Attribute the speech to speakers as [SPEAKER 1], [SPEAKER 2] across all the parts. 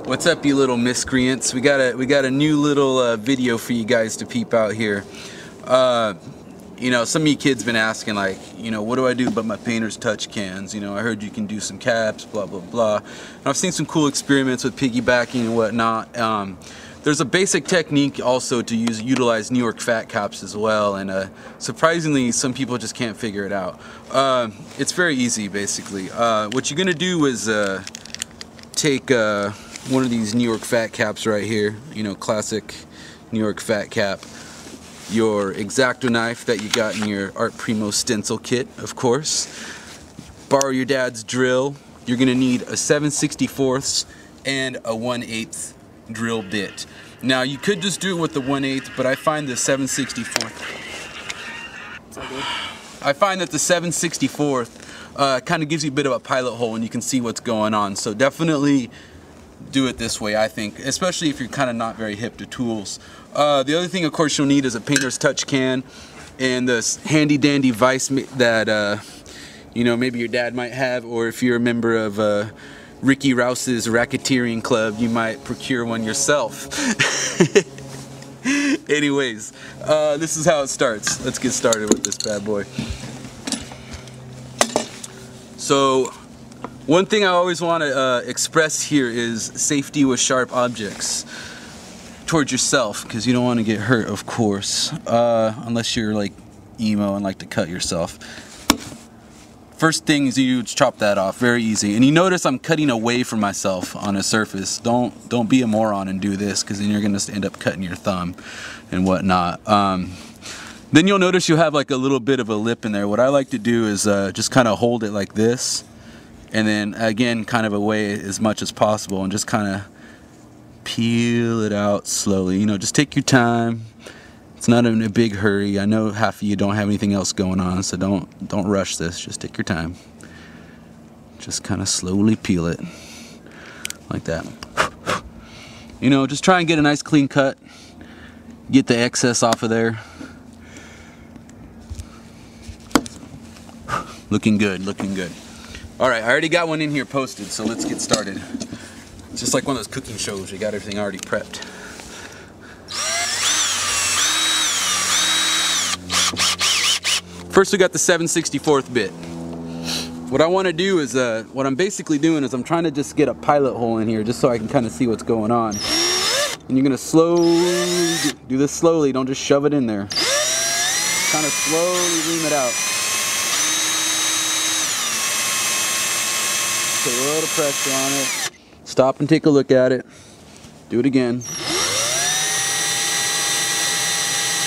[SPEAKER 1] What's up, you little miscreants? We got a new little video for you guys to peep out here. You know, some of you kids been asking, like, you know, what do I do about my painter's touch cans? You know, I heard you can do some caps, blah blah blah. And I've seen some cool experiments with piggybacking and whatnot. There's a basic technique also to utilize New York fat caps as well, and surprisingly, some people just can't figure it out. It's very easy, basically. What you're gonna do is take one of these New York fat caps right here, you know, classic New York fat cap, your X-Acto knife that you got in your Art Primo stencil kit, of course, borrow your dad's drill. You're gonna need a 7/64 and a 1/8 drill bit. Now you could just do it with the 1/8, but I find the 7/64 kind of gives you a bit of a pilot hole and you can see what's going on. So definitely do it this way, I think, especially if you're kind of not very hip to tools. The other thing, of course, you'll need is a painter's touch can and this handy dandy vise that you know, maybe your dad might have, or if you're a member of Ricky Rouse's racketeering club, you might procure one yourself. Anyways, this is how it starts. Let's get started with this bad boy. So one thing I always want to express here is safety with sharp objects towards yourself, because you don't want to get hurt, of course, unless you're like emo and like to cut yourself. First thing is you chop that off, very easy. And you notice I'm cutting away from myself on a surface. Don't be a moron and do this, because then you're gonna end up cutting your thumb and whatnot. Then you'll notice you have like a little bit of a lip in there. What I like to do is just kind of hold it like this, and then again kind of away as much as possible, and just kind of peel it out slowly. You know, just take your time. It's not in a big hurry. I know half of you don't have anything else going on, so don't rush this. Just take your time. Just kind of slowly peel it like that. You know, just try and get a nice clean cut. Get the excess off of there. Looking good, looking good. All right, I already got one in here posted, so let's get started. It's just like one of those cooking shows. You got everything already prepped. First we got the 7/64 bit. What I want to do is, what I'm basically doing is I'm trying to just get a pilot hole in here just so I can kind of see what's going on. And you're going to slowly, do this slowly, don't just shove it in there. Kind of slowly ream it out. Put a little pressure on it. Stop and take a look at it. Do it again.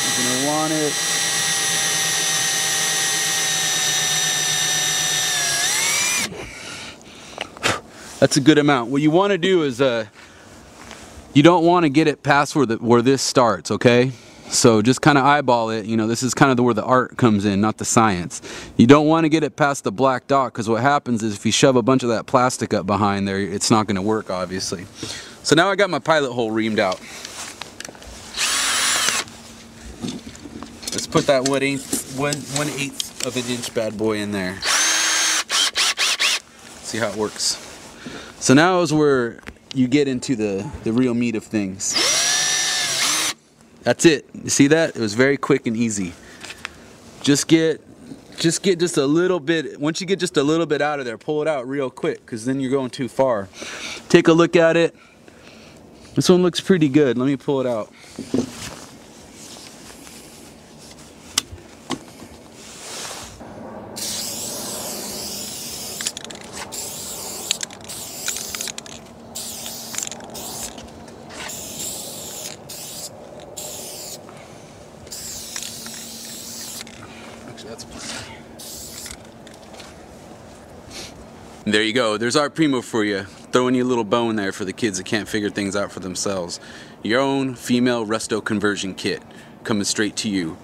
[SPEAKER 1] You're going to want it. That's a good amount. What you want to do is you don't want to get it past where this starts, okay? So just kind of eyeball it. You know, this is kind of where the art comes in, not the science. You don't want to get it past the black dot, because what happens is if you shove a bunch of that plastic up behind there, it's not going to work, obviously. So now I got my pilot hole reamed out. Let's put that 1/8 of an inch bad boy in there. See how it works. So now is where you get into the real meat of things. That's it. You see that? It was very quick and easy. Just get just a little bit. Once you get just a little bit out of there, pull it out real quick, because then you're going too far. Take a look at it. This one looks pretty good. Let me pull it out. There you go. There's Art Primo for you. Throwing you a little bone there for the kids that can't figure things out for themselves. Your own female resto conversion kit coming straight to you.